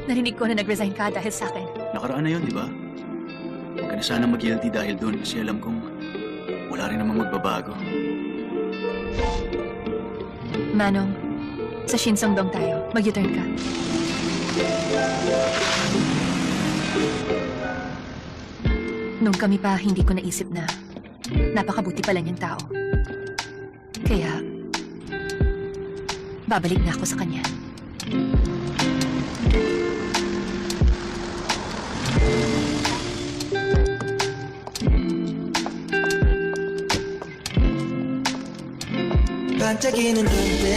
Narinig ko na nag-resign ka dahil sa akin. Nakaraan na yun, di ba? Huwag ka na sana mag-guilty dahil doon kasi alam kong wala rin namang magbabago. Manong, sa Shinsongdong tayo. Mag-U-turn ka. Nung kami pa, hindi ko naisip na napakabuti pala niyang tao. Kaya, babalik na ako sa kanya. 반짝이는 눈빛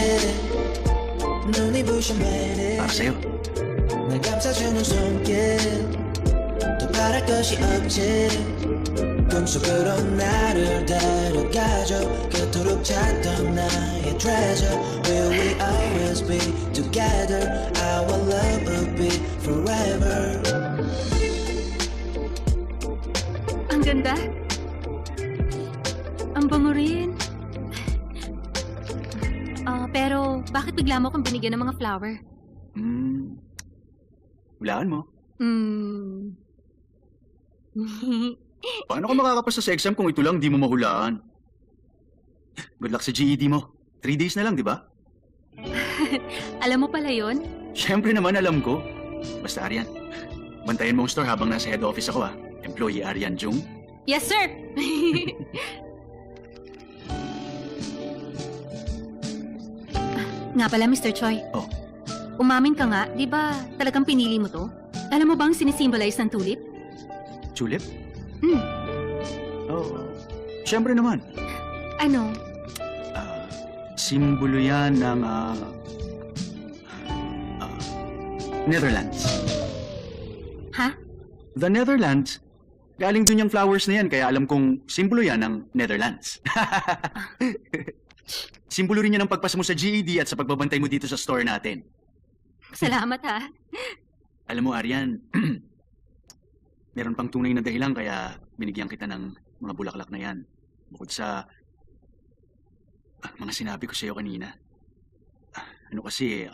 눈이 부신 매일 Para sa'yo. 날 감싸주는 손길 더 바랄 것이 없지 꿈속으로 나를 데려가줘 그토록 찾던 나의 treasure Will we always be together Our love will be forever Ang ganda. Ang bango rin. Pero bakit bigla mo akong binigyan ng mga flower? Hulaan mo. Hmm. Paano ka makakapasa sa exam kung ito lang di mo mahulaan? Good luck sa GED mo. 3 days na lang, di ba? Alam mo pala yun? Siyempre naman alam ko. Basta Arian, bantayan mo ang store habang nasa head office ako Employee Arian Jung. Yes, sir! Nga pala, Mr. Choi. Oh. Umamin ka nga, di ba talagang pinili mo to? Alam mo bang sinisimbolize ng tulip? Tulip? Hmm. Oh, siyempre naman. Ano? Simbolo yan ng Netherlands. Ha? The Netherlands? Galing dun yung flowers na yan, kaya alam kong simbolo yan ng Netherlands. Simbolo rin yan ang pagpasa mo sa GED at sa pagbabantay mo dito sa store natin. Salamat ha. Alam mo, Arian, meron pang tunay na dahilan kaya binigyan kita ng mga bulaklak na yan. Bukod sa mga sinabi ko sa iyo kanina. Ano kasi,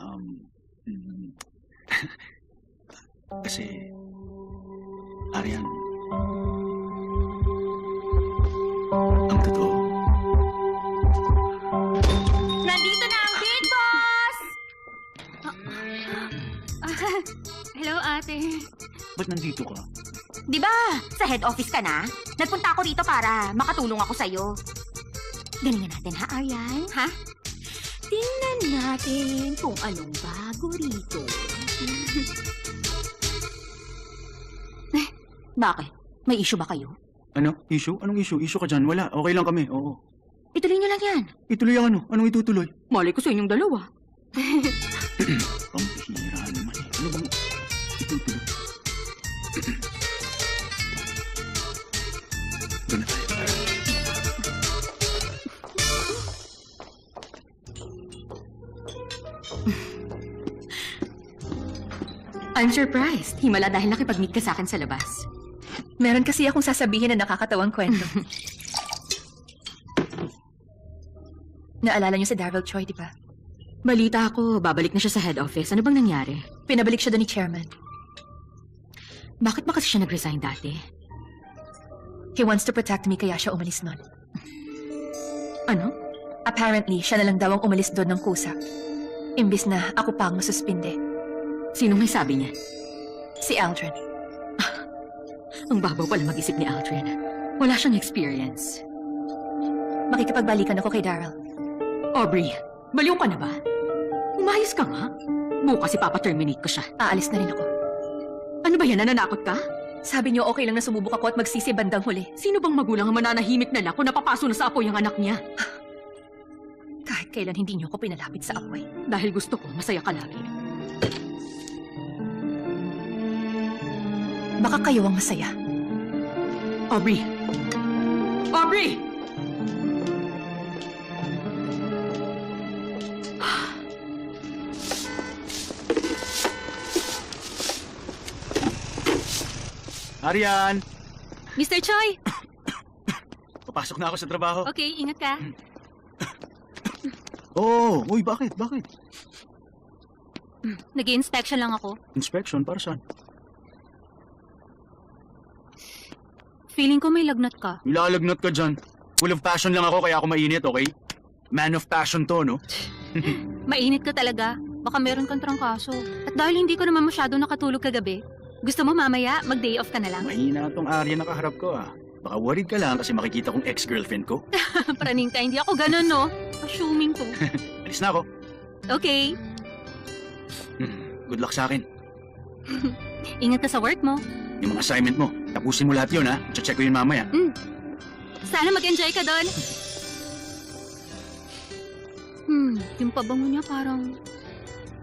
kasi, Arian, ang totoo. Nandito na ang Big Boss! Hello, ate. Ba't nandito ka? Di ba, sa head office ka na? Nagpunta ako rito para makatulong ako sa'yo. Galingan natin ha, Aryan? Ha? Tingnan natin kung anong bago rito. Bakit? May issue ba kayo? Ano? Issue? Anong issue? Issue ka dyan? Wala. Okay lang kami. Oo. Ituloy niyo lang yan. Ituloy ang ano? Anong itutuloy? Malay ko sa inyong dalawa. Pambihira naman eh. Ano bang itutuloy? Doon na tayo. I'm surprised. Himala dahil nakipag-meet ka sa akin sa labas. Meron kasi akong sasabihin na nakakatawang kwento. Naalala niyo si Darrell Choi, di ba? Balita ako, babalik na siya sa head office. Ano bang nangyari? Pinabalik siya doon ni Chairman. Bakit ba kasi siya nag-resign dati? He wants to protect me kaya siya umalis nun. Ano? Apparently, siya na lang daw ang umalis doon ng kusa. Imbis na ako pa ang masuspinde. Sino may sabi niya? Si Aldrin. Ang babaw pala mag-isip ni Aldrin. Wala siyang experience. Makikipagbalikan ako kay Darrell. Aubrey, baliw ka na ba? Umayos ka nga. Bukas ipapa-terminate ko siya. Aalis na rin ako. Ano ba yan? Nananakot ka? Sabi niyo okay lang na sumubok ako at magsisi bandang huli. Sino bang magulang ang mananahimik na lang kung napapaso na sa apoy ang anak niya? Kahit kailan hindi niyo ako pinalapit sa apoy. Dahil gusto ko, masaya ka lagi. Baka kayo ang masaya. Aubrey! Aubrey! Arian! Mr. Choi! Papasok na ako sa trabaho. Okay, ingat ka. Oo. Uy, bakit? Bakit? Nag-i-inspection lang ako. Inspection, para saan? Feeling ko may lagnat ka. Ilalagnat ka dyan. Full of passion lang ako, kaya ako mainit, okay? Man of passion to, no? Mainit ka talaga. Baka meron kang trangkaso. At dahil hindi ko naman masyado nakatulog kagabi, gusto mo mamaya mag-day off ka na lang? Mahina tong Aryan nakaharap ko, ah. Baka worried ka lang kasi makikita kong ex-girlfriend ko. Praning ka, hindi ako ganun, no? Assuming ko. Alis na ako. Okay. Good luck sa akin. Ingat ka sa work mo. Yung mga assignment mo, tapusin mo lahat yun, ha? Check ko yun mamaya. Sana mag-enjoy ka doon. Yung pabango niya parang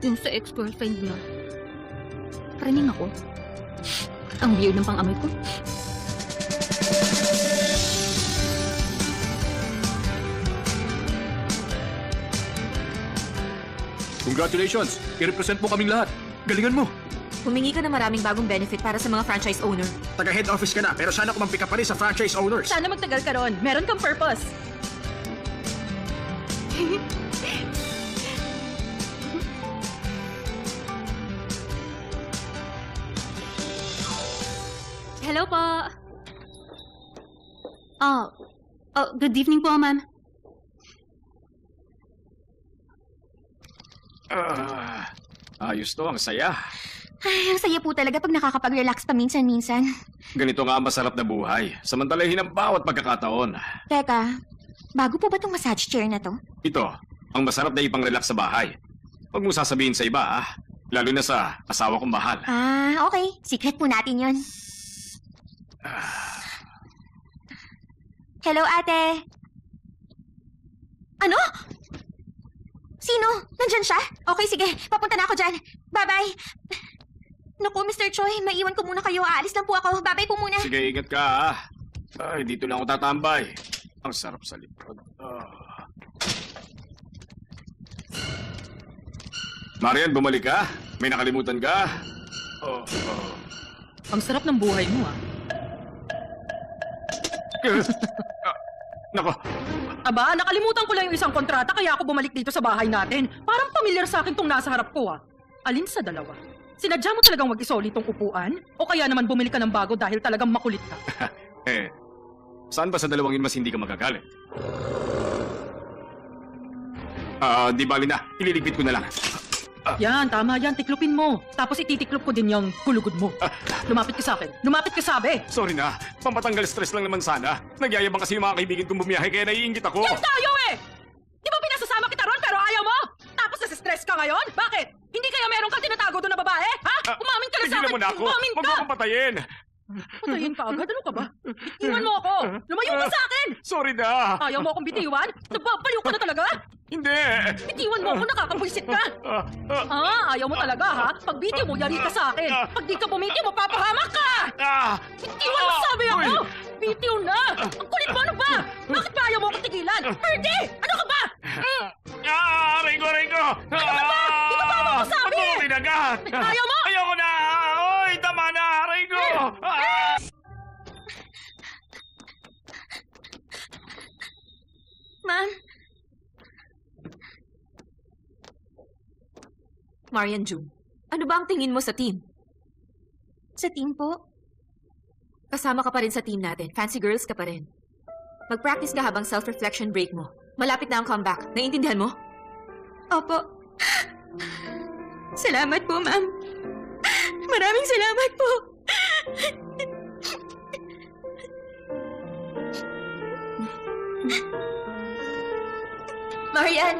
yung sa ex-girlfriend niya. Praning ako. Ang weird ng pang-amoy ko. Congratulations! I-represent mo kaming lahat. Galingan mo! Humingi ka na maraming bagong benefit para sa mga franchise owner. Taga-head office ka na, pero sana kumampi ka pa rin sa franchise owners. Sana magtagal ka ron. Meron kang purpose. Hello po. Good evening po, ma'am. Ayos to, ang saya. Ay, ang saya po talaga pag nakakapag-relax paminsan-minsan. Ganito nga ang masarap na buhay. Samantalahin ang bawat pagkakataon. Teka, bago po ba tong massage chair na to? Ito, ang masarap na ipang-relax sa bahay. Huwag mo sasabihin sa iba, ah. Lalo na sa asawa kong mahal. Ah, okay. Secret po natin yun. Hello, ate. Ano? Sino? Nandyan siya? Okay, sige. Papunta na ako dyan. Bye-bye. Naku, Mr. Choi, maiwan ko muna kayo. Aalis lang po ako. Bye-bye po muna. Sige, ingat ka, ah. Ay, dito lang ako tatambay. Ang sarap sa likod. Marian, bumalik ka? May nakalimutan ka? Ang sarap ng buhay mo, ah. Nako, Aba, nakalimutan ko lang yung isang kontrata kaya ako bumalik dito sa bahay natin. Parang pamilyar sa akin tong nasa harap ko, ah. Alin sa dalawa? Sinadya mo talagang mag-isoli tong upuan? O kaya naman bumili ka ng bago dahil talagang makulit ka? saan ba sa dalawang yun mas hindi ka magagalit? Di bali na. Ililigpit ko na lang. Yan, tama yan. Tiklopin mo. Tapos ititiklop ko din yung kulugod mo. Lumapit ka sa akin. Lumapit ka, sabi. Sorry na. Pampatanggal stress lang naman sana. Nagyayabang kasi yung mga kaibigan kong bumiyahe kaya naiingit ako. Yan tayo eh! Di ba pinasasama kita ron pero ayaw mo? Tapos nasa-stress ka ngayon? Bakit? Hindi kaya meron kang tinatago doon na babae? Ha? Umamin ka na sa Tigilan akin! mo na ako. Umamin Huwag ka! mo akong patayin. Patayin ka agad? Ano ka ba? Bitiwan mo ako! Lumayo ka sa akin! Sorry na. Ayaw mo akong bitiwan? Nababaliw ka na talaga? Hindi. Bitiwan mo ako, nakakapwisit ka! Ayaw mo talaga ha? Pag bitiw mo, yari ka sa akin! Pag di ka bumitiw, mapapahamak ka! Bitiwan mo, sabi ako! Bitiw na! Ang kulit mo, ano ba? Bakit ba ayaw mo akong tigilan? Ferdy! Ano ka ba? Aray ko, aray ko. Ano ka ba? Di ba ba ako sabi? Ba't mo ko tinagat? Ayaw mo? Ayoko na. Oy, tama na, aray ko. Ma'am? Marian June, ano ba ang tingin mo sa team? Sa team po? Kasama ka pa rin sa team natin. Fancy girls ka pa rin. Mag-practice ka habang self-reflection break mo. Malapit na ang comeback. Naiintindihan mo? Opo. Salamat po, ma'am. Maraming salamat po. Marian!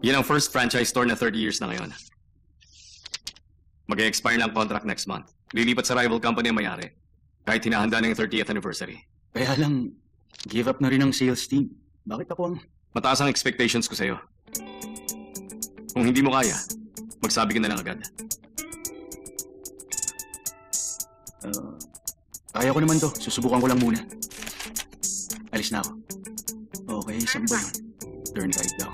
Yan ang first franchise store na 30 years na ngayon. Mag-expire na ang contract next month. Lilipat sa rival company ang may-ari. Kahit hinahanda na yung 30th anniversary. Kaya lang, give up na rin ang sales team. Bakit ako ang... Mataas ang expectations ko sa'yo. Kung hindi mo kaya, magsabi ka na lang agad. Kaya ko naman to. Susubukan ko lang muna. Alis na ako. Okay, saan ba yun? Turn right daw.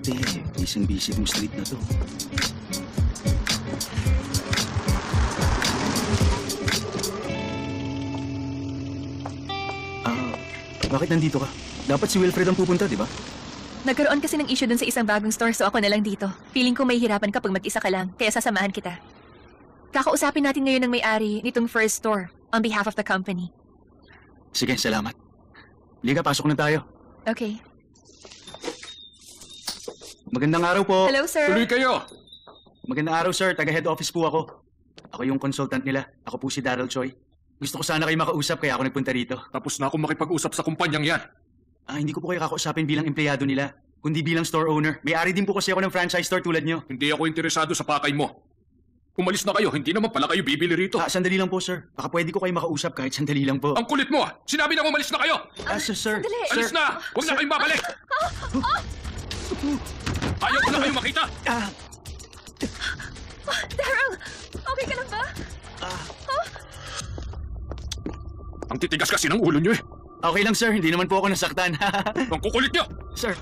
Grabe, busy tong street na to. Bakit nandito ka? Dapat si Wilfred ang pupunta, di ba? Nagkaroon kasi ng issue dun sa isang bagong store so ako na lang dito. Feeling ko may hirapan ka pag mag-isa ka lang, kaya sasamahan kita. Kakausapin natin ngayon ng may-ari nitong first store on behalf of the company. Sige, salamat. Liga, pasok na tayo. Okay. Magandang araw po. Hello, sir. Tuloy kayo! Magandang araw, sir. Taga-head office po ako. Ako yung consultant nila. Ako po si Daryl Choi. Gusto ko sana kayo makausap kaya ako nagpunta rito. Tapos na akong makipag-usap sa kumpanyang yan. Hindi ko po kayo kakausapin bilang empleyado nila, kundi bilang store owner. May-ari din po kasi ako ng franchise store tulad nyo. Hindi ako interesado sa pakay mo. Umalis na kayo, hindi naman pala kayo bibili rito. Sandali lang po, sir. Baka pwede ko kayo makausap kahit sandali lang po. Ang kulit mo ah! Sinabi na umalis na kayo! Sir. Alis na! Huwag na kayong babalik! Ayaw ko na kayong makita! Daryl! Okay ka lang ba? Ang titigas kasi ng ulo nyo eh. Okay lang, sir. Hindi naman po ako nasaktan. Ang kukulit nyo! Sir,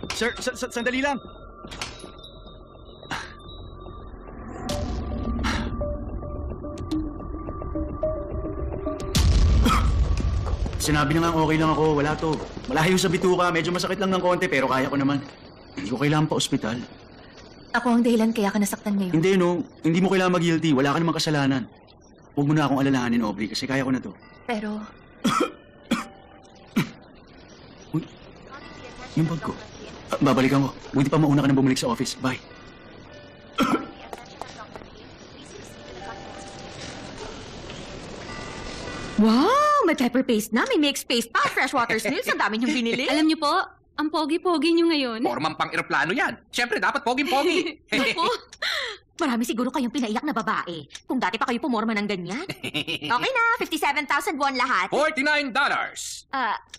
sandali lang. Sinabi na nga okay lang ako. Wala to. Malayo sa bituka. Medyo masakit lang ng konti pero kaya ko naman. Hindi ko kailangan pa ospital. Ako ang dahilan kaya ka nasaktan ngayon. Hindi, no. Hindi mo kailangan mag-guilty. Wala ka namang kasalanan. Huwag mo na akong alalahanin, Aubrey, kasi kaya ko na to. Pero, Uy, yung bag ko. Babalikan ko. Buti pa mauna ka nang bumalik sa office. Bye. Wow! May pepper paste na, may mixed paste pa, freshwater snails. Ang dami niyong binili. Alam niyo po, ang pogi-pogi niyo ngayon. Formang pang-eroplano yan. Siyempre, dapat pogi-pogi. Marami siguro kayong pinaiyak na babae. Kung dati pa kayo pumorma ng ganyan. Okay na, 57,000 won lahat. $49.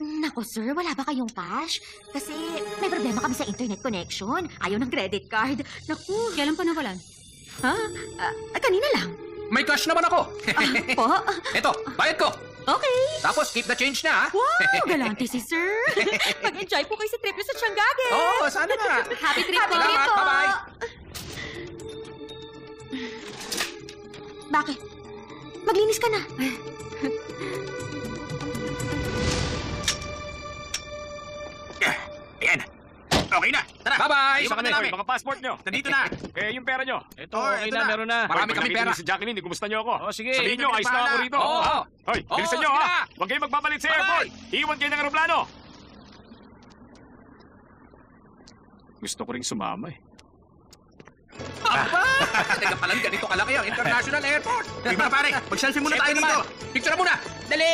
Nako sir, wala ba kayong cash? Kasi may problema kami sa internet connection. Ayaw ng credit card. Naku, Kailan pa nawalan? kanina lang. May cash naman ako. Po? Eto, bayad ko. Okay. Tapos, keep the change na, ha? Wow, galante si sir. Mag-enjoy po kayo sa trip niyo sa Tiangage. Oo, sana nga. Happy trip po. Salamat, bye-bye. Bakit? Maglinis ka na. Ayan. Okay na. Tara. Bye-bye. Iwan ka na namin. Mga passport nyo. Nandito na. Yung pera nyo. Ito, okay na, meron na. Marami kami pera. Si Jacqueline, kumusta nyo ako? Oh, sige. Sabihin nyo, ayos na ako rito. Oo. Hoy, bilisan Oo, nyo sige ha. na. Huwag kayong magbabalit sa Bye-bye. airport. Iwan kayo ng aeroplano. Gusto ko rin sumama eh. Aba! Teka palang ganito kalaki ang International Airport. Uy, mga pare, mag-selfie muna tayo Siyempre dito. naman. Picture na muna. Dali!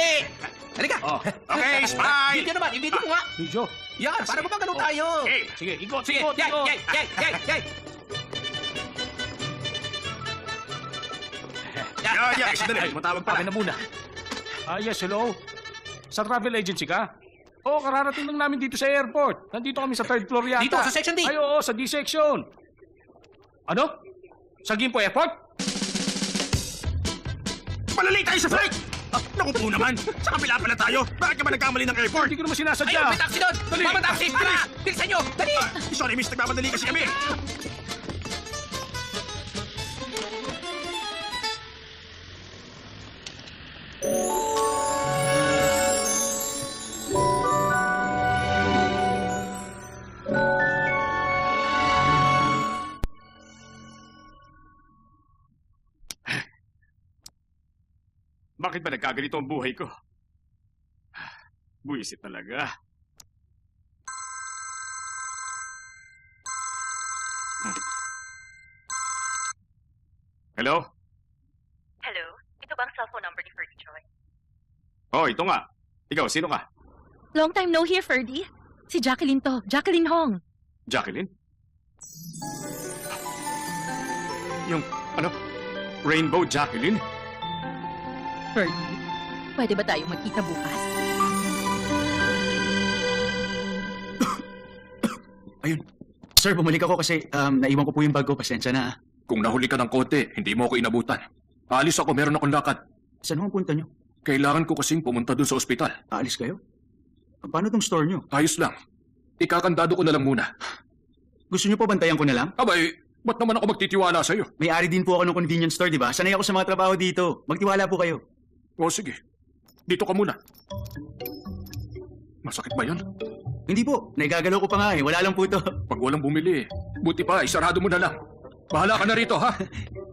Halika. Oh, okay, smile. Video naman, i-video mo nga. Video. Yan, para gumagano tayo. Okay. Sige, ikot, Sige, ikot, yay, ikot. yay, yay, yay, yay. Yeah, sandali. Ay, matawag pa na muna. Yes, hello? Sa travel agency ka? Oo, kararating lang namin dito sa airport. Nandito kami sa third floor yata. Dito, sa section D. Ay, oo, sa D section. Ano? Sa Gimpo Airport? Malalay tayo sa flight! Naku po naman. Sa kabila pala tayo. Bakit ka ba nagkamali ng airport? Hindi ko naman sinasadya. Ayun, may taxi doon. Dali. Mama taxi, para. Bilisan nyo, dali. Sorry, miss. Nagmamadali kasi kami. Bakit ba nagkaganito ang buhay ko? Buwisit talaga. Hello? hello? Ito ba ang cellphone number ni Ferdy Choi? Oh, ito nga. Ikaw, sino ka? Long time no hear, Ferdy. Si Jacqueline to. Jacqueline Hong. Jacqueline? Yung, ano? Rainbow Jacqueline? Ferdy, pwede ba tayong magkita bukas? Ayun. Sir, bumalik ako kasi naiwan ko po yung bag ko. Pasensya na. Kung nahuli ka ng konti, hindi mo ako inabutan. Alis ako, meron akong lakad. Saan ho ang punta nyo? Kailangan ko kasing pumunta doon sa ospital. Aalis kayo? Paano tong store nyo? Ayos lang. Ikakandado ko na lang muna. Gusto niyo po bantayan ko na lang? Abay, ba't naman ako magtitiwala sa'yo? May-ari din po ako ng convenience store, di ba? Sanay ako sa mga trabaho dito. Magtiwala po kayo. O sige, dito ka muna. Masakit ba yun? Hindi po. Naigagalaw ko pa nga eh. Wala lang po ito. Pag walang bumili, buti pa, isarado mo na lang. Bahala ka na rito, ha?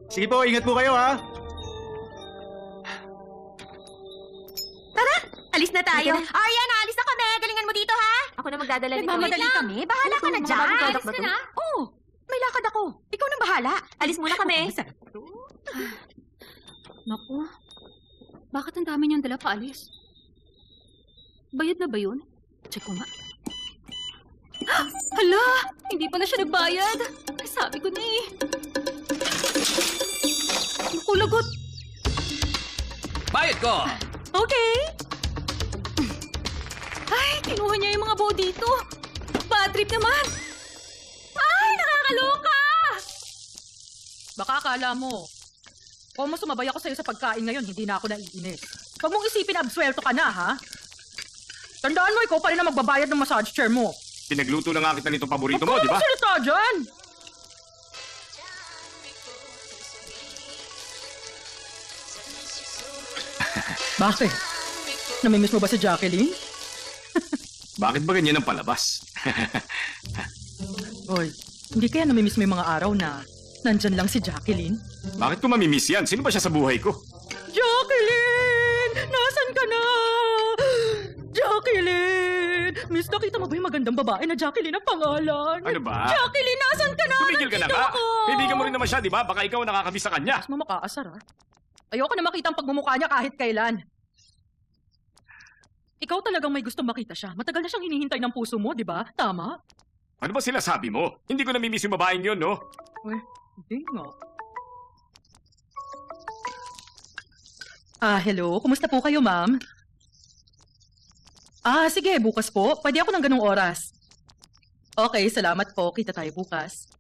Sige po, ingat po kayo ha. Alis na tayo. Halika Aryan, alis na kami. Galingan mo dito, ha? Ako na magdadala nito. Nagmamadali kami. Bahala ka na Mga dyan. bagong product Alis ba ka to? na. Oo. May lakad ako. Ikaw nang bahala. Alis muna kami. Naku, bakit ang dami niyang dala paalis? Bayad na ba yun? Check ko nga. Hala! Hindi pala siya nagbayad. Ay, sabi ko na eh. Naku, lagot. Bayad ko! Okay. Ay, kinuha niya yung mga buo dito. Bad trip naman. Ay, nakakaloka! Baka akala mo, kung mo sumabay ako sa'yo sa pagkain ngayon, hindi na ako naiinis. Huwag mong isipin absuelto ka na, ha? Tandaan mo, ikaw pa rin ang magbabayad ng massage chair mo. Pinagluto na nga kita nitong paborito Huwag mo, ka di ba? magsalita dyan! Bakit? Namimiss mo ba si Jacqueline? Bakit ba ganyan ang palabas? Oy, hindi kaya namimiss mo yung mga araw na nandyan lang si Jacqueline? Bakit ko mamimiss yan? Sino ba siya sa buhay ko? Jacqueline! Nasaan ka na? Jacqueline! Miss, nakita mo ba yung magandang babae na Jacqueline ang pangalan? Ano ba? Jacqueline, nasaan ka na? Tumigil ka na Nandito nga. ako! Kaibigan mo rin naman siya, di ba? Baka ikaw ang nakakamiss sa kanya. Mas mo makaasar, ha? Ayoko na makita ang pagmumukha niya kahit kailan. Ikaw talagang may gustong makita siya. Matagal na siyang hinihintay ng puso mo, di ba? Tama? Ano ba sila sabi mo? Hindi ko namimiss yung babaeng yun, no? Hindi nga. Hello. Kumusta po kayo, ma'am? Sige. Bukas po. Pwede ako ng ganung oras. Okay, salamat po. Kita tayo bukas.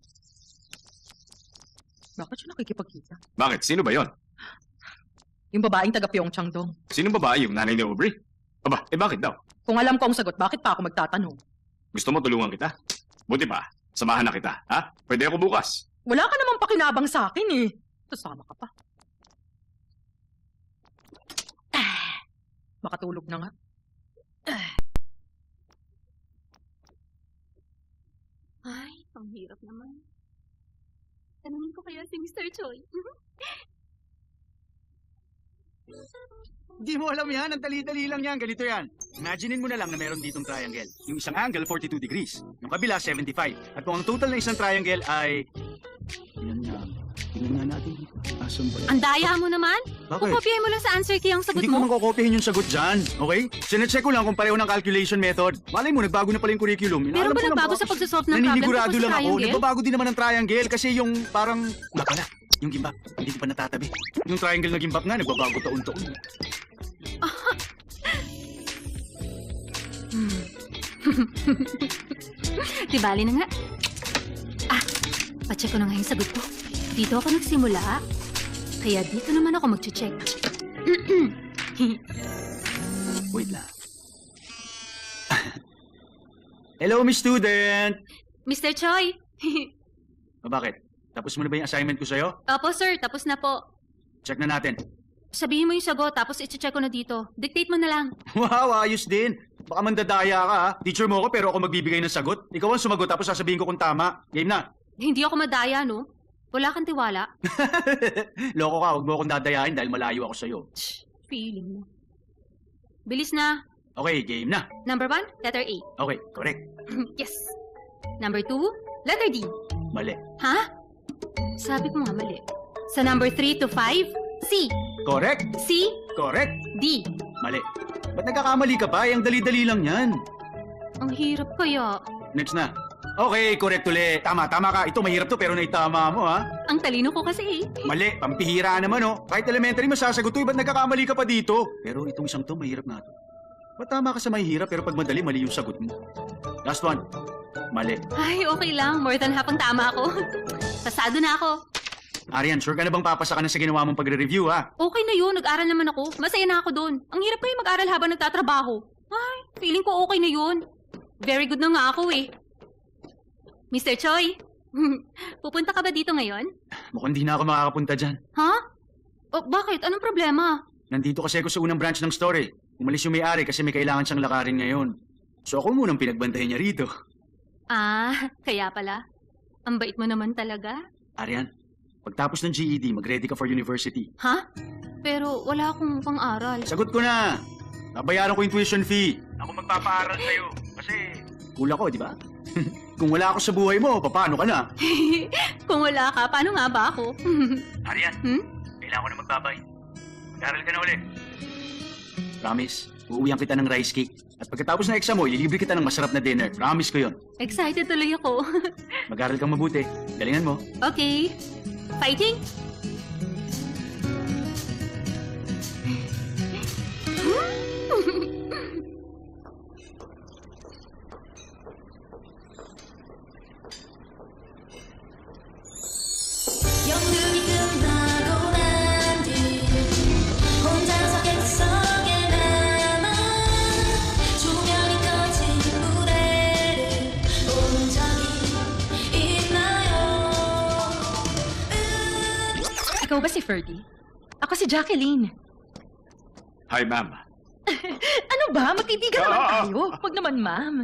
Bakit siya nakikipagkita? Bakit? Sino ba yon? Yung babaeng taga Pyeongchang dong. Sinong babae? Yung nanay ni Aubrey? Aba, bakit daw? Kung alam ko ang sagot, bakit pa ako magtatanong? Gusto mo tulungan kita? Buti pa, samahan na kita, ha? Pwede ako bukas. Wala ka namang pakinabang sa akin eh. Sasama ka pa. Makatulog na nga. Ay, ang hirap naman. Tanungin ko kaya si Mr. Choi. Hindi mo alam yan. Ang dali-dali lang yan. Ganito yan. Imaginein mo na lang na meron ditong triangle. Yung isang angle, 42 degrees. Yung kabila, 75. At kung ang total ng isang triangle ay... Tingnan nga natin dito. Asan ba? Ang daya mo naman. Bakit? Kukopyahin mo lang sa answer key ang sagot Hindi ko mo. man kokopyahin yung sagot dyan. Okay? Sinecheck ko lang kung pareho ng calculation method. Malay mo, nagbago na pala yung curriculum. Meron Alam ba ko lang nagbago baka- sa pagsasolve ng problem Naninigurado tungkol sa lang ako. triangle? Nagbabago din naman ng triangle kasi yung parang... Nga pala, yung gimbap. Hindi ko pa natatabi. Yung triangle na gimbap nga, nagbabago taon-taon. Di bali na nga. Pacheck ko na nga yung sagot ko. Dito ako nagsimula. Kaya dito naman ako mag-check. Wait lang. Hello, Miss Student! Mr. Choi! Bakit? Tapos mo na ba yung assignment ko sa'yo? Opo, sir. Tapos na po. Check na natin. Sabihin mo yung sagot, tapos i-check ko na dito. Dictate mo na lang. Wow, ayos din. Baka mandadaya ka ha. Teacher mo ako pero ako magbibigay ng sagot. Ikaw ang sumagot tapos sasabihin ko kung tama. Game na. Hindi ako madaya, no? Wala kang tiwala. Loko ka, huwag mo akong dadayain dahil malayo ako sa'yo. Feeling mo. Bilis na. Okay, game na. Number 1, letter A. Okay, correct. Yes. Number 2, letter D. Mali. Ha? Sabi ko nga mali. Sa number 3 to 5, C. Correct? C, Correct? D. Mali. Ba't nagkakamali ka pa? Ang dali-dali lang yan. Ang hirap kaya. Next na. Okay, correct ulit. Tama ka. Ito mahirap to pero naitama mo ha. Ang talino ko kasi eh. Mali, pampihira naman oh. Kahit elementary masasagot to, ba't nagkakamali ka pa dito? Pero itong isang to, mahirap na to. Ba't tama ka sa mahirap pero pag madali, mali yung sagot mo? Last one. Mali. Ay, okay lang. More than half ang tama ako. Pasado na ako. Arian, sure ka na bang papasa ka na sa ginawa mong pagre-review ha? Okay na yun. Nag-aral naman ako. Masaya na ako doon. Ang hirap pa yung mag-aral habang nagtatrabaho. Ay, feeling ko okay na yun. Very good na nga ako eh. Mr. Choi, pupunta ka ba dito ngayon? Mukhang di na ako makakapunta dyan. Ha? O, bakit? Anong problema? Nandito kasi ako sa unang branch ng store eh. Umalis yung may-ari kasi may kailangan siyang lakarin ngayon. So ako munang pinagbantayan niya rito. Ah, kaya pala. Ang bait mo naman talaga. Arian, pagtapos ng GED, mag-ready ka for university. Ha? Pero wala akong pang-aral. Sagot ko na! Babayaran ko yung tuition fee. Ako magpapaaral sa'yo. Kasi cool ako, di ba? Kung wala ako sa buhay mo, paano ka na? Kung wala ka, paano nga ba ako? Arian, kailangan ko na magbabay. Mag-aral ka na ulit. Promise, uuwihan kita ng rice cake. At pagkatapos ng exam mo, ililibre kita ng masarap na dinner. Promise ko yon. Excited tuloy ako. Mag-aral kang mabuti. Galingan mo. Okay. Fighting? 연극이 끝나고 난 뒤 혼자서 객석에 남아 조명이 꺼진 무대를 본 적이 있나요? Ikaw ba si Ferdy? Ako si Jacqueline. Hi, ma'am. Ano ba? Magkaibigan naman Ah! tayo. Huwag naman, ma'am.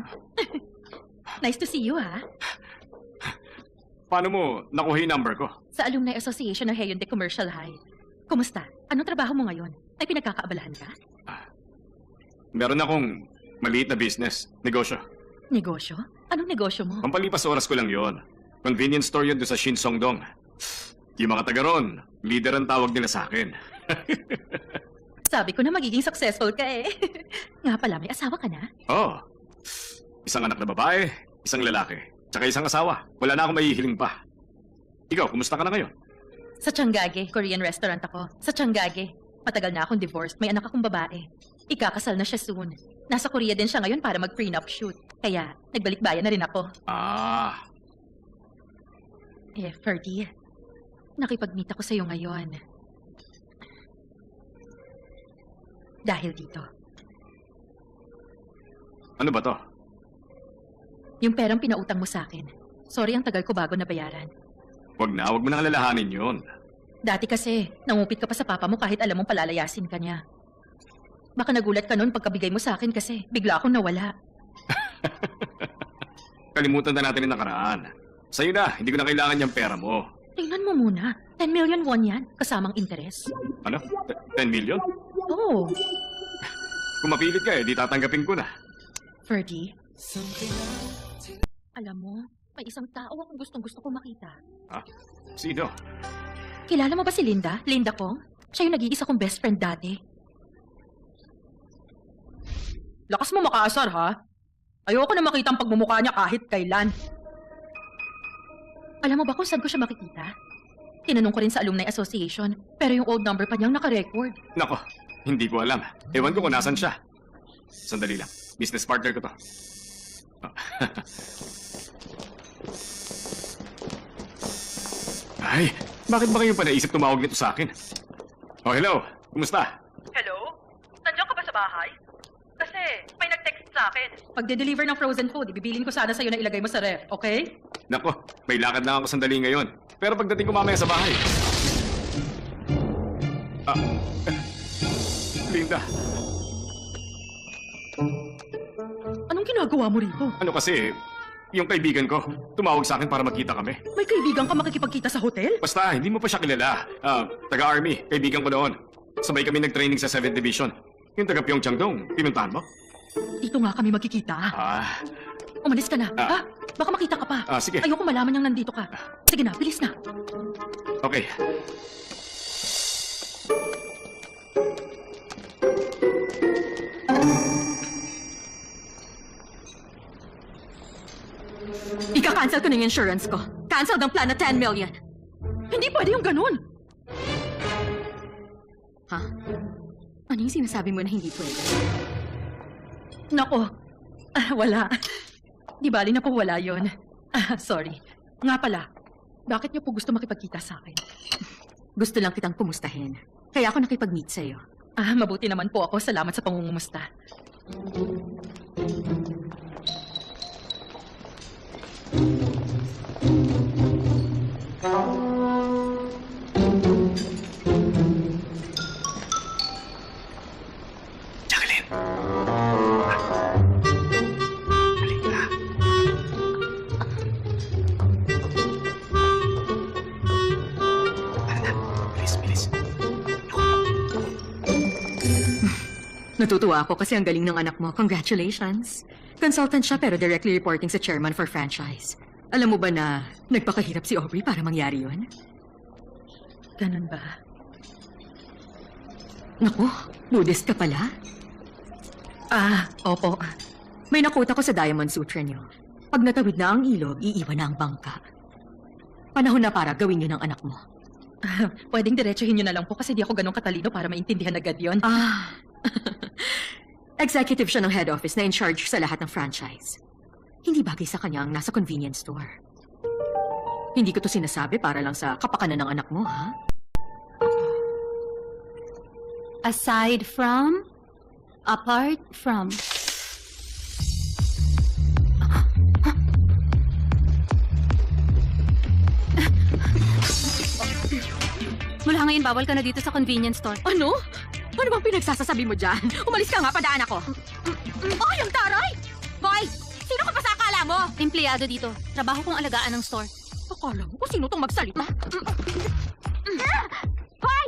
Nice to see you, ha? Paano mo nakuha yung number ko? Sa Alumni Association ng Hyundai Commercial High. Kumusta? Anong trabaho mo ngayon? May pinagkakaabalahan ka? Meron akong maliit na business, negosyo. Negosyo? Anong negosyo mo? Pampalipas oras ko lang yon. Convenience store yun doon sa Shinsongdong. Yung mga taga ron, leader ang tawag nila sa akin. Sabi ko na magiging successful ka eh. Nga pala, may asawa ka na? Oh, isang anak na babae, isang lalaki, tsaka isang asawa. Wala na akong mahihiling pa. Ikaw, kumusta ka na ngayon? Sa Changgage, Korean restaurant ako. Sa Changgage. Matagal na akong divorced, may anak akong babae. Ikakasal na siya soon. Nasa Korea din siya ngayon para mag-prenup shoot. Kaya, nagbalik-bayan na rin ako. Ah, Ferdy, nakipag-meet ako sa'yo ngayon. Dahil dito. ano ba to? Yung perang pinautang mo sa akin. Sorry, ang tagal ko bago nabayaran. Wag mo nang alalahanin yun. Dati kasi, nangupit ka pa sa papa mo kahit alam mong palalayasin ka niya. Baka nagulat ka noon pagkabigay mo sa akin kasi bigla akong nawala. Kalimutan na natin yung nakaraan. Sa'yo na, hindi ko na kailangan yung pera mo. Tingnan mo muna. 10 million won yan, kasamang interes. Ano? 10 million? Oo. Kung mapilit ka di tatanggapin ko na. Ferdy, alam mo, may isang tao akong gustong-gusto ko makita. Ha? Sino? Kilala mo ba si Linda? Linda Kong? Siya yung nag-iisa kong best friend dati. Lakas mo makaasar, ha? Ayoko na makita ang pagmumukha niya kahit kailan. Alam mo ba kung saan ko siya makikita? Tinanong ko rin sa Alumni Association, pero yung old number pa niyang naka-record. Nako, hindi ko alam. Ewan ko kung nasan siya. Sandali lang. Business partner ko to. Ay, bakit ba kayo pa naisip tumawag nito sa akin? Oh, hello. Kumusta? Hello? Nandiyan ka ba sa bahay? Kasi may nag-text sa akin. Pagde-deliver ng frozen food, ibibilin ko sana sa'yo na ilagay mo sa ref, okay? Nako, may lakad lang ako sandali ngayon. Pero pagdating ko mamaya sa bahay. Linda, Anong ginagawa mo rito? ano kasi, yung kaibigan ko, tumawag sa akin para magkita kami. May kaibigan ka makikipagkita sa hotel? Basta, hindi mo pa siya kilala. Taga-army, kaibigan ko noon. Sabay kami nag-training sa 7th Division. Yung taga Pyeongchangdong, pinuntahan mo? Dito nga kami magkikita. Umalis ka na. Baka makita ka pa. Sige. Ayoko malaman niyang nandito ka. Sige na, bilis na. Okay. Ika-cancel ko na yung insurance ko. Cancel ng plan na 10 million. Hindi pwede yung ganun. Ha? Ano yung sinasabi mo na hindi pwede? Nako. Wala. Di bali na po wala yun. Sorry. Nga pala, bakit niyo po gusto makipagkita sa akin? Gusto lang kitang kumustahin. Kaya ako nakipag-meet sa'yo. Mabuti naman po ako. Salamat sa pangungumusta. Natutuwa ako kasi ang galing ng anak mo. Congratulations. Consultant siya pero directly reporting sa chairman for franchise. Alam mo ba na nagpakahirap si Aubrey para mangyari yun? Ganun ba? Naku, Buddhist ka pala? Opo. May nakuta ko sa Diamond Sutra niyo. Pag natawid na ang ilog, iiwan na ang bangka. Panahon na para gawin yun ng anak mo. Pwedeng diretsuhin nyo na lang po kasi di ako ganun katalino para maintindihan agad yun. Executive siya ng head office na in charge sa lahat ng franchise. Hindi bagay sa kanya ang nasa convenience store. Hindi ko to sinasabi para lang sa kapakanan ng anak mo, ha? Aside from, apart from. Mula ngayon, bawal ka na dito sa convenience store. Ano? Ano bang pinagsasasabi mo dyan? Umalis ka nga, padaan ako. Ay, ang taray! Boy, sino ka pa sa akala mo? Empleyado dito. Trabaho kong alagaan ng store. Akala mo kung sino tong magsalita? Hoy!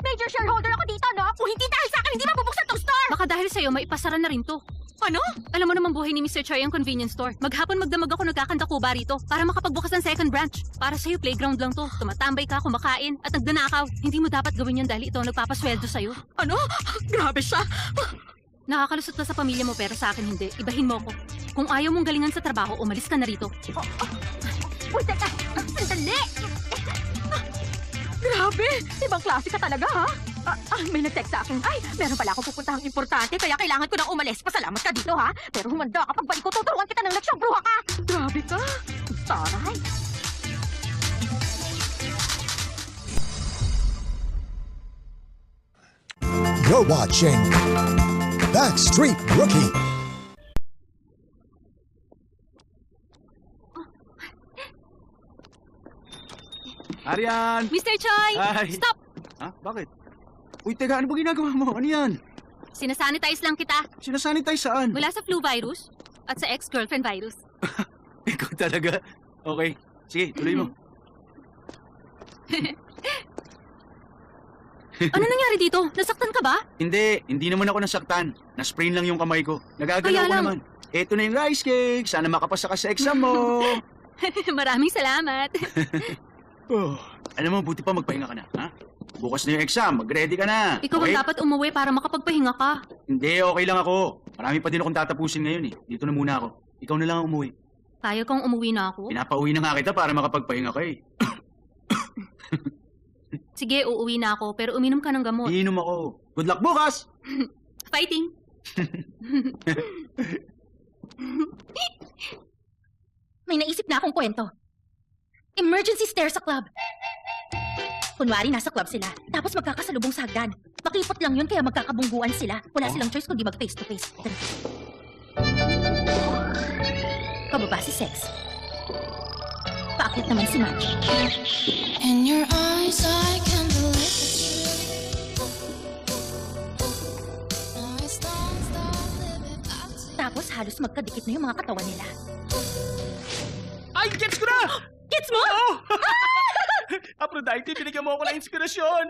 Major shareholder ako dito, no? Kung hindi dahil sa akin, hindi mabubuksan tong store! Baka dahil sa'yo, may ipasara na rin to. Ano? Alam mo naman buhay ni Mr. Choi ang convenience store. Maghapon magdamag ako nagkakanta kuba rito para makapagbukas ng second branch. Para sa'yo, playground lang to. Tumatambay ka, kumakain, at nagdanakaw. Hindi mo dapat gawin yun dahil ito ang nagpapasweldo sa'yo. Ano? Grabe siya. Nakakalusot ka sa pamilya mo pero sa akin hindi. Ibahin mo ko. Kung ayaw mong galingan sa trabaho, umalis ka na rito. Uy, teka! Sandali! Grabe! Ibang klase ka talaga, ha? May nag-text sa akin. Ay, meron pala akong pupuntahang importante, kaya kailangan ko nang umalis. Pasalamat ka dito, ha? Pero humanda ka pagbalik ko, tuturuan kita ng leksyon, bruha ka! Grabe ka! Taray! You're watching Backstreet Rookie. Arian! Mr. Choi! Ay. Stop! Ha? Bakit? Uy, teka, ano ba ginagawa mo? Ano yan? Sinasanitize lang kita. Sinasanitize saan? Mula sa flu virus at sa ex-girlfriend virus. Ikaw talaga. Okay. Sige, tuloy mo. Ano nangyari dito? Nasaktan ka ba? Hindi naman ako nasaktan. Nasprain lang yung kamay ko. Nagagalaw Kaya ko lang. naman. Eto na yung rice cake. Sana makapasa ka sa exam mo. Maraming salamat. Oh, alam mo, buti pa magpahinga ka na, ha? Bukas na yung exam, mag-ready ka na. Ikaw ang dapat umuwi para makapagpahinga ka. Hindi, okay lang ako. Marami pa din akong tatapusin ngayon eh. Dito na muna ako. Ikaw na lang ang umuwi. Kaya kang umuwi na ako? Pinapauwi na nga kita para makapagpahinga ka eh. Sige, uuwi na ako, pero uminom ka ng gamot. Iinom ako. Good luck bukas! Fighting! May naisip na akong kwento. Emergency stair sa club. Kunwari, nasa club sila, tapos magkakasalubong sa hagdan. Makipot lang yun, kaya magkakabungguan sila. Wala silang choice kundi mag-face-to-face. Pababa si Sex. Paakyat naman si Match. In your eyes, I can believe it's true. No, it's don't stop living up to Tapos halos magkadikit na yung mga katawan nila. Ay, gets ko na! Gets mo? Oo! Aphrodite, binigyan mo ako ng inspirasyon!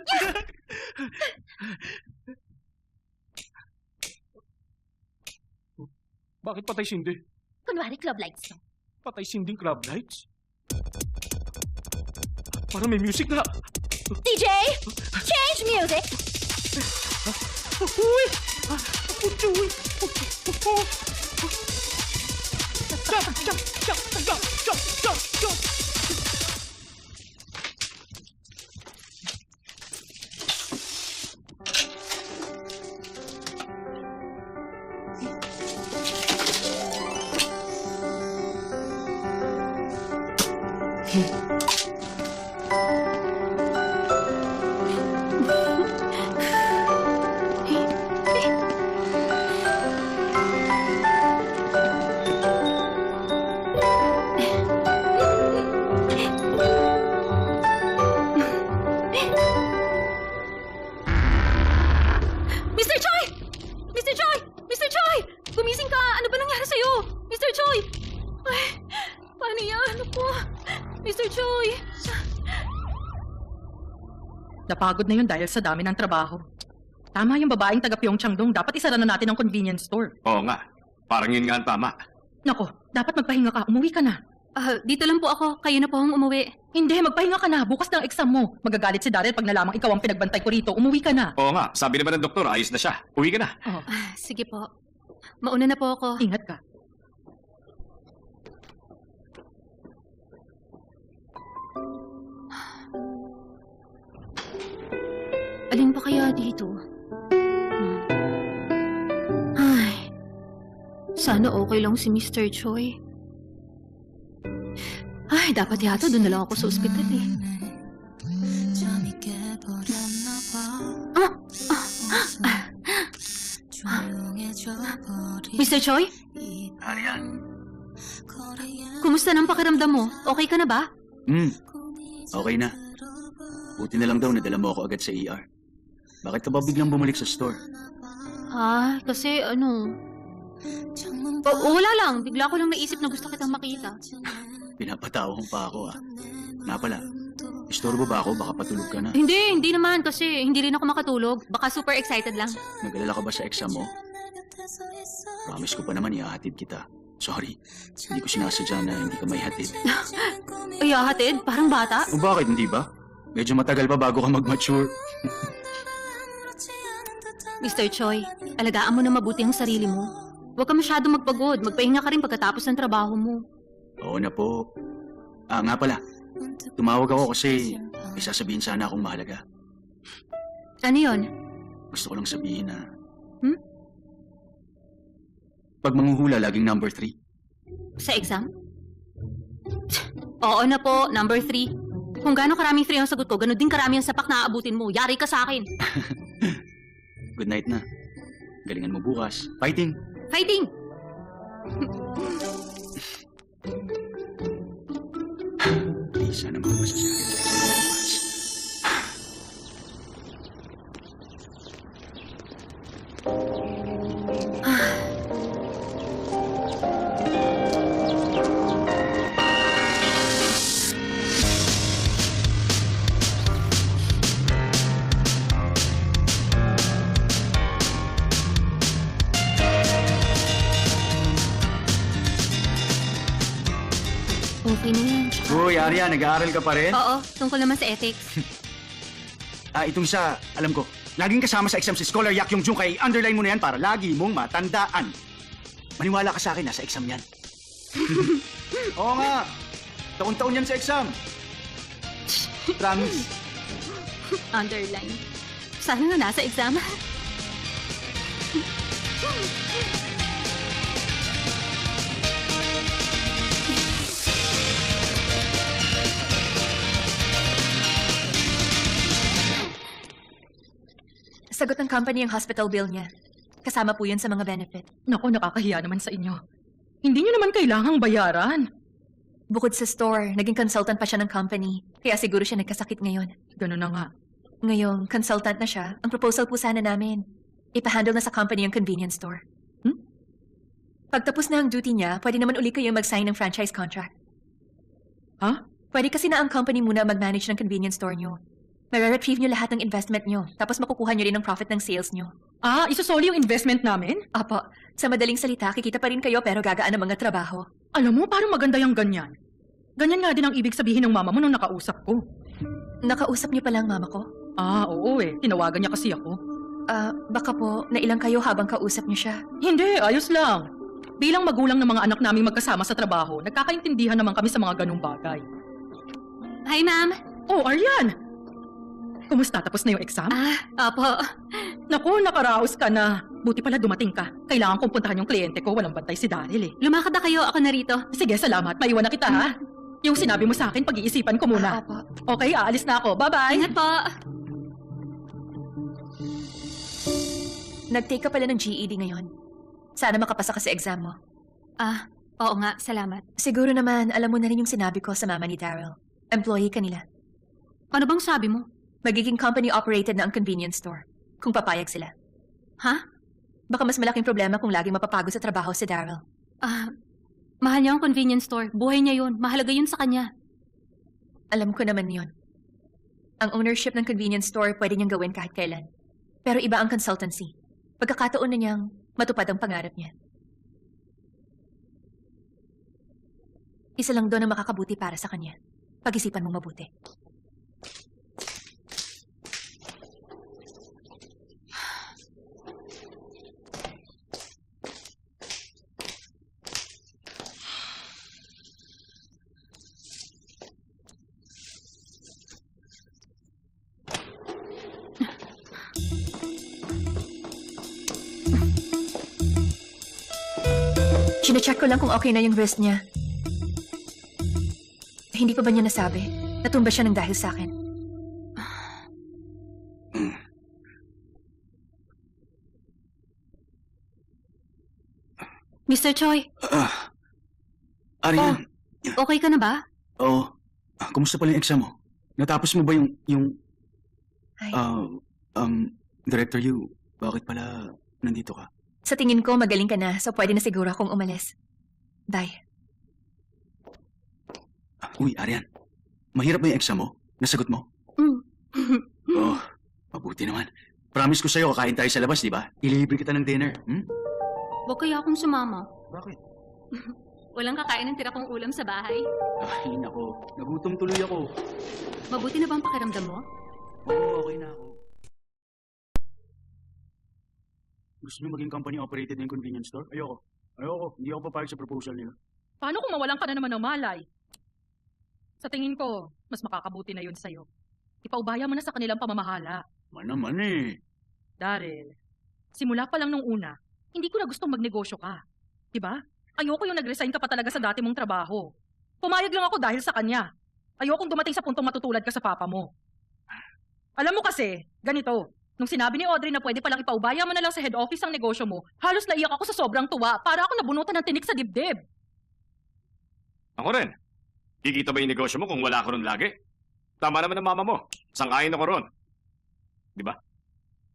Bakit patay sindi? Kunwari, club lights. Patay sinding club lights? Parang may music na! DJ! Change music! Uy! Uy! Jump! Mr. Choi! Mr. Choi! Mr. Choi! Gumising ka! Ano ba nangyari sa'yo? Mr. Choi! Ay, paano yan? Ano po? Mr. Choi! Napagod na yun dahil sa dami ng trabaho. Tama yung babaeng taga Pyeongchang dong. Dapat isara na natin ang convenience store. Oo nga. Parang yun nga ang tama. Nako, dapat magpahinga ka. Umuwi ka na. Dito lang po ako. Kayo na po ang umuwi. Hindi, magpahinga ka na. Bukas na ang exam mo. Magagalit si Daryl pag nalamang ikaw ang pinagbantay ko rito. Umuwi ka na. Oo nga. Sabi naman ng doktor, ayos na siya. Uwi ka na. Sige po. Mauna na po ako. Ingat ka. Alin pa kaya dito? Ay, sana okay lang si Mr. Choi. Ay, dapat yata doon na lang ako sa ospital eh. Mr. Choi? Arian. Kumusta ng pakiramdam mo? Okay ka na ba? Okay na. Buti na lang daw nadala mo ako agad sa ER. Bakit ka ba biglang bumalik sa store? Kasi wala lang. Bigla ko lang naisip na gusto kitang makita. Pinapatawa mo pa ako Nga pala, istorbo ba ako? Baka patulog ka na. Hindi naman kasi hindi rin ako makatulog. Baka super excited lang. Nag-alala ka ba sa exam mo? Promise ko pa naman ihahatid kita. Sorry, hindi ko sinasadya na hindi ka maihatid. Ay, hatid? Parang bata? O bakit, hindi ba? Medyo matagal pa bago ka mag-mature. Mr. Choi, alagaan mo na mabuti ang sarili mo. Huwag ka masyadong magpagod. Magpahinga ka rin pagkatapos ng trabaho mo. Oo na po. Nga pala. Tumawag ako kasi may sasabihin sana akong mahalaga. Ano yun? Gusto ko lang sabihin na... Pag manghuhula, laging number 3. Sa exam? Oo na po, number 3. Kung gaano karaming 3 ang sagot ko, gano'n din karami ang sapak na aabutin mo. Yari ka sa akin. Good night na. Galingan mo bukas. Fighting! Fighting! Sana mabasa sa akin sa bukas. Okay na yan. Uy, Arya, nag-aaral ka pa rin? Oo, tungkol naman sa ethics. Itong isa, alam ko. Laging kasama sa exam si Scholar Yak Yung Jung, kaya underline mo na yan para lagi mong matandaan. Maniwala ka sa akin, nasa exam yan. Oo nga. Taon-taon yan sa exam. Promise. Underline. Sana nga nasa exam. Sagot ng company ang hospital bill niya. Kasama po yun sa mga benefit. Nako, nakakahiya naman sa inyo. Hindi niyo naman kailangang bayaran. Bukod sa store, naging consultant pa siya ng company. Kaya siguro siya nagkasakit ngayon. Ganun na nga. Ngayong consultant na siya, ang proposal po sana namin, ipahandle na sa company ang convenience store. Pagtapos na ang duty niya, pwede naman uli kayo mag-sign ng franchise contract. Pwede kasi na ang company muna mag-manage ng convenience store niyo. Mare-retrieve niyo lahat ng investment niyo, tapos makukuha niyo rin ang profit ng sales niyo. Isusoli yung investment namin? Apo, sa madaling salita, kikita pa rin kayo pero gagaan ang mga trabaho. Alam mo, parang maganda yung ganyan. Ganyan nga din ang ibig sabihin ng mama mo nung nakausap ko. Nakausap niyo pala ang mama ko? Oo eh. Tinawagan niya kasi ako. Baka po, nailang kayo habang kausap niyo siya? Hindi, ayos lang. Bilang magulang ng mga anak naming magkasama sa trabaho, nagkakaintindihan naman kami sa mga ganung bagay. Hi, ma'am. Oh, Aryan! Kumusta? Tapos na yung exam? Opo. Naku, nakaraos ka na. Buti pala dumating ka. Kailangan kong puntahan yung kliyente ko. Walang bantay si Daryl eh. Lumakad na kayo. Ako na rito. Sige, salamat. Maiwan na kita ha. Yung sinabi mo sa akin, pag-iisipan ko muna. Apo. Okay, aalis na ako. Bye-bye. Ingat po. Nag-take ka pala ng GED ngayon. Sana makapasa ka sa exam mo. Oo nga. Salamat. Siguro naman, alam mo na rin yung sinabi ko sa mama ni Daryl. Employee ka nila. Ano bang sabi mo? Magiging company-operated na ang convenience store. Kung papayag sila. Baka mas malaking problema kung laging mapapagod sa trabaho si Daryl. Mahal niya ang convenience store. Buhay niya yun. Mahalaga yun sa kanya. Alam ko naman yun. Ang ownership ng convenience store pwede niyang gawin kahit kailan. Pero iba ang consultancy. Pagkakataon na niyang matupad ang pangarap niya. Isa lang doon ang makakabuti para sa kanya. Pag-isipan mong mabuti. Chine-check ko lang kung okay na yung wrist niya. Hindi pa ba niya nasabi? Natumba siya ng dahil sa akin. Mr. Choi, Arian, okay ka na ba? oh, kumusta pala yung exam mo? Natapos mo ba yung Ay. Director Yu, bakit pala nandito ka? Sa tingin ko, magaling ka na, so pwede na siguro akong umalis. Bye. Uy, Arian, mahirap ba yung exam mo? Nasagot mo? Oh, mabuti naman. Promise ko sa'yo, kakain tayo sa labas, di ba? Ililibre kita ng dinner. Huwag kaya akong sumama. Bakit? Walang kakain ng tira kong ulam sa bahay. Ay, nako. Nagutom tuloy ako. Mabuti na ba ang pakiramdam mo? Oo, okay na ako. Gusto niyo maging company-operated na yung convenience store? Ayoko. Hindi ako papayag sa proposal nila. Paano kung mawalan ka na naman ng malay? Sa tingin ko, mas makakabuti na yun sa'yo. Ipaubaya mo na sa kanilang pamamahala. Naman eh. Daryl, simula pa lang nung una, hindi ko na gustong magnegosyo ka. Diba? Ayoko yung nag-resign ka pa talaga sa dati mong trabaho. Pumayag lang ako dahil sa kanya. Ayokong dumating sa puntong matutulad ka sa papa mo. Alam mo kasi, ganito, nung sinabi ni Audrey na pwede palang ipaubaya mo na lang sa head office ang negosyo mo, halos naiyak ako sa sobrang tuwa para ako nabunutan ng tinik sa dibdib. Ako rin. Kikita ba yung negosyo mo kung wala ko ron lagi? Tama naman ang mama mo. Sang-ayon ako ron. Di ba?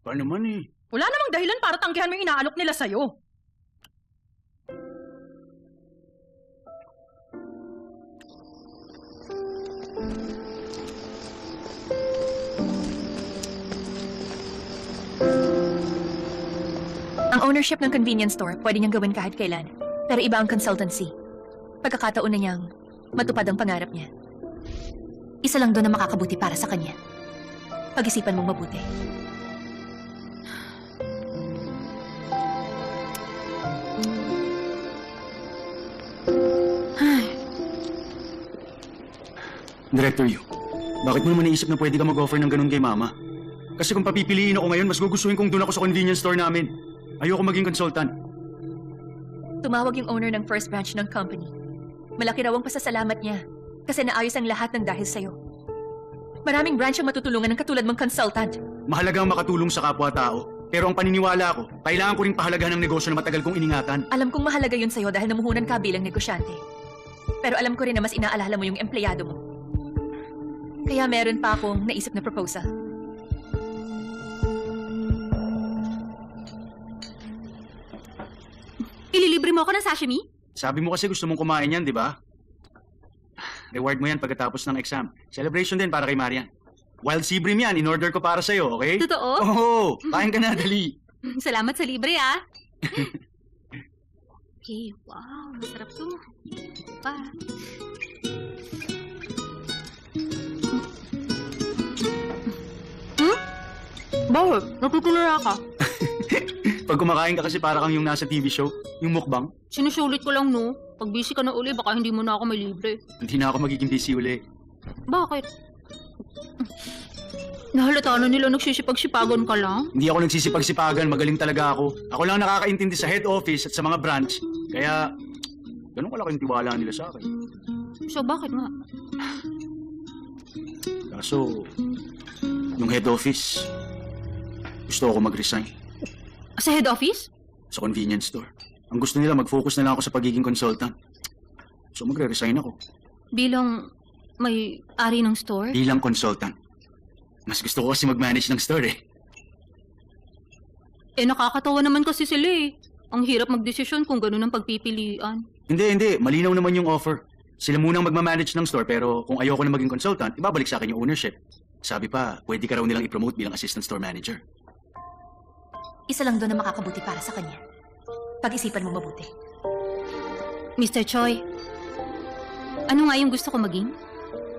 Paano naman eh? Wala namang dahilan para tanggihan mo yung inaalok nila sa'yo. Ang ownership ng convenience store, pwede niyang gawin kahit kailan. Pero iba ang consultancy. Pagkakataon na niyang matupad ang pangarap niya. Isa lang doon ang makakabuti para sa kanya. Pag-isipan mong mabuti. Director Yu, bakit mo naman naisip na pwede ka mag-offer ng ganun kay Mama? Kasi kung papipiliin ako ngayon, mas gugustuhin kong doon ako sa convenience store namin. Ayoko maging consultant. Tumawag yung owner ng first branch ng company. Malaki raw ang pasasalamat niya kasi naayos ang lahat ng dahil sa'yo. Maraming branch ang matutulungan ng katulad mong consultant. Mahalagang makatulong sa kapwa-tao. Pero ang paniniwala ko, kailangan ko rin pahalagahan ng negosyo na matagal kong iningatan. Alam kong mahalaga yun sa'yo dahil namuhunan ka bilang negosyante. Pero alam ko rin na mas inaalala mo yung empleyado mo. Kaya meron pa akong naisip na proposal. Ililibre mo ako ng sashimi? Sabi mo kasi gusto mong kumain yan, di ba? Reward mo yan pagkatapos ng exam. Celebration din para kay Marian. Wild sea bream yan, in-order ko para sa'yo, okay? Totoo? Oo, kain ka na, dali. Salamat sa libre, ah. Okay, wow, masarap to. Pa. Bakit? Natutulala ka? Pag kumakain ka kasi para kang yung nasa TV show, yung mukbang, Sinusulit ko lang, no? Pag busy ka na uli, baka hindi mo na ako may libre. hindi na ako magiging busy uli. Bakit? Nahalata na nila nagsisipag-sipagan ka lang? Hindi ako nagsisipag-sipagan, magaling talaga ako. Ako lang nakakaintindi sa head office at sa mga branch. Kaya, ganun kalaking tiwala nila sa akin. So, bakit nga? Kaso, yung head office, gusto ako mag-resign Sa head office? sa convenience store. Ang gusto nila, mag-focus na lang ako sa pagiging consultant. So, magre-resign ako Bilang may ari ng store? bilang consultant. Mas gusto ko kasi mag-manage ng store eh. Eh, nakakatawa naman kasi sila eh. Ang hirap magdesisyon kung ganun ang pagpipilian. Hindi. Malinaw naman yung offer. Sila munang magmamanage ng store pero kung ayoko na maging consultant, ibabalik sa akin yung ownership. Sabi pa, pwede ka raw nilang i-promote bilang assistant store manager. Isa lang doon na makakabuti para sa kanya. Pag-isipan mo mabuti. Mr. Choi, ano nga yung gusto ko maging?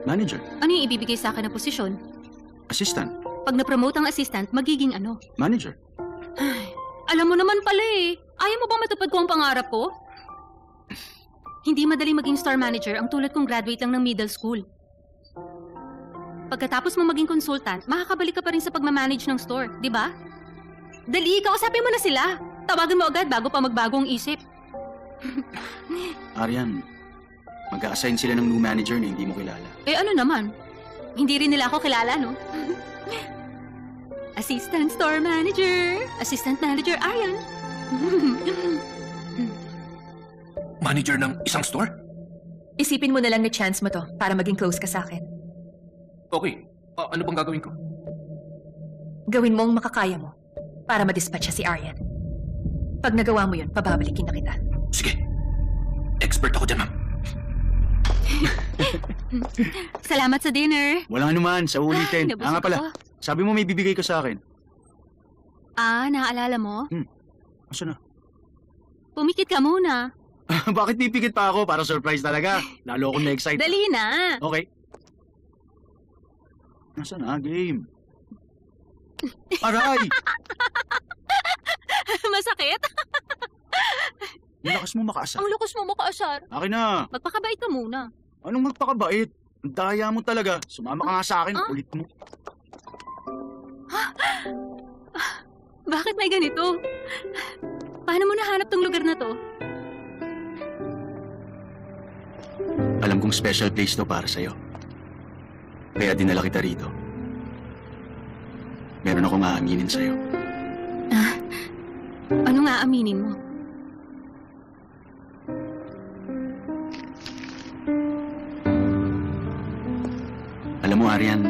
Manager, Ano yung ibibigay sa akin na posisyon? assistant, Pag na-promote ang assistant, magiging ano? manager. Alam mo naman pala eh. Ayaw mo bang matupad ko ang pangarap ko? Hindi madali maging store manager ang tulad kong graduate lang ng middle school. Pagkatapos mo maging consultant, makakabalik ka pa rin sa pagmamanage ng store, di ba? Dali, kausapin mo na sila. Tawagan mo agad bago pa magbago ang isip. Aryan, mag-a-assign sila ng new manager na hindi mo kilala. Eh ano naman? Hindi rin nila ako kilala, no? Assistant store manager. Assistant manager Aryan. Manager ng isang store? Isipin mo na lang na chance mo to para maging close ka sa akin. Okay. Ano bang gagawin ko? Gawin mo ang makakaya mo para madispatch siya si Aryan. Pag nagawa mo yun, pababalikin na kita. Sige. Expert ako dyan, ma'am. Salamat sa dinner. Walang anuman, sa ulitin. Nabusog Nga pala, ako. sabi mo may bibigay ka sa akin. Naaalala mo? Asa na? Pumikit ka muna. Bakit pipikit pa ako? Para surprise talaga. Lalo akong na-excite. Dali na. Okay. Nasa na? Game. Aray! Masakit? Ang lakas mo makaasar. Ang lukas mo makaasar. Akin na. Magpakabait ka muna. Anong magpakabait? Ang daya mo talaga. Sumama ka nga sa akin. Ulit mo. Bakit may ganito? Paano mo nahanap tong lugar na to? Alam kong special place to para sa'yo. Kaya dinala kita rito. Meron akong aaminin sa'yo. Ano nga aminin mo? Alam mo, Aryan,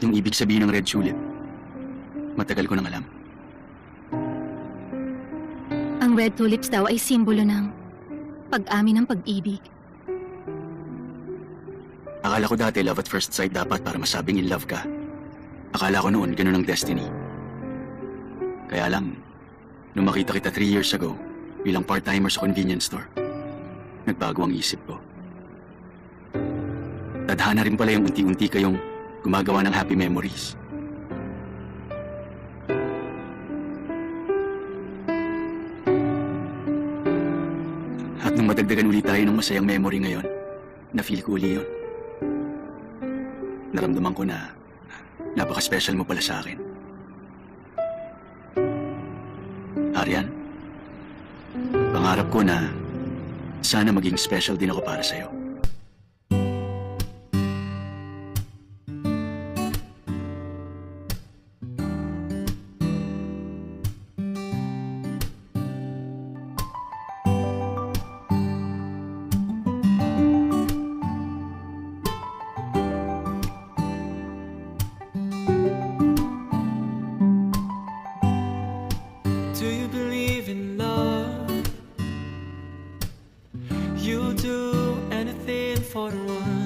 yung ibig sabihin ng red tulip, matagal ko nang alam. Ang red tulips daw ay simbolo ng pag-amin ng pag-ibig. Akala ko dati love at first sight dapat para masabing in love ka. Akala ko noon ganun ang destiny. Kaya lang, nung makita kita 3 years ago, bilang part-timer sa convenience store, nagbago ang isip ko. Tadhana rin pala yung unti-unti kayong gumagawa ng happy memories. At nung madagdagan ulit tayo ng masayang memory ngayon, na-feel ko uli yun. Naramdaman ko na napaka-special mo pala sa akin. Aryan, pangarap ko na sana maging special din ako para sa'yo. Do you believe in love? You'll do anything for the one.